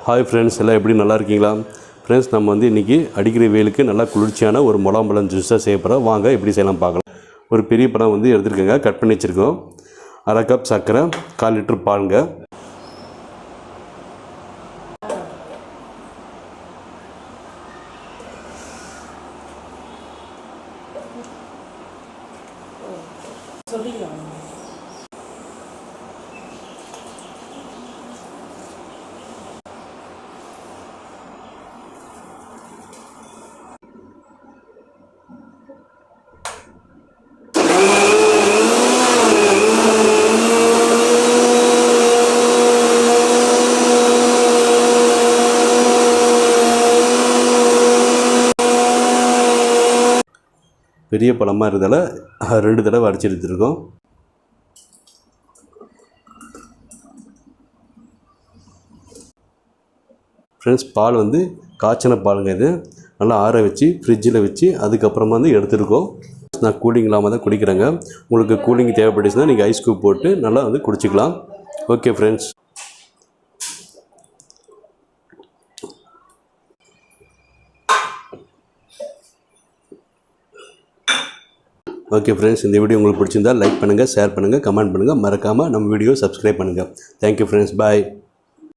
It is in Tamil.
ஹாய் ஃப்ரெண்ட்ஸ், எல்லாம் எப்படி நல்லா இருக்கீங்களா? ஃப்ரெண்ட்ஸ், நம்ம வந்து இன்றைக்கி அடிக்கிற வெயிலுக்கு நல்லா குளிர்ச்சியான ஒரு முலாம்பழம் ஜூஸாக செய்ய போகிறோம். வாங்க எப்படி செய்யலாம் பார்க்கலாம். ஒரு பெரிய பழம் வந்து எடுத்துருக்கோங்க, கட் பண்ணி வச்சுருக்கோம். அரை கப் சர்க்கரை, 1/4 லிட்டர் பாலுங்க. பெரிய பழமாக இருந்தால 2 தடவை அடிச்சு எடுத்துருக்கோம். ஃப்ரெண்ட்ஸ், பால் வந்து காய்ச்சின பாலுங்க. இது நல்லா ஆற வச்சு ஃப்ரிட்ஜில் வச்சு அதுக்கப்புறமா வந்து எடுத்துருக்கோம். நான் கூலிங் இல்லாமல் தான் குடிக்கிறேங்க. உங்களுக்கு கூலிங் தேவைப்பட்டுச்சுன்னா நீங்கள் ஐஸ் க்யூப் போட்டு நல்லா வந்து குடிச்சிக்கலாம். Okay friends. ஓகே ஃப்ரெண்ட்ஸ், இந்த வீடியோ உங்களுக்கு பிடிச்சிருந்தால் லைக் பண்ணுங்கள், ஷேர் பண்ணுங்கள், கமெண்ட் பண்ணுங்கள். மறக்காமல் நம்ம வீடியோ சப்ஸ்கிரைப் பண்ணுங்கள். தேங்க்யூ ஃப்ரெண்ட்ஸ், பாய்.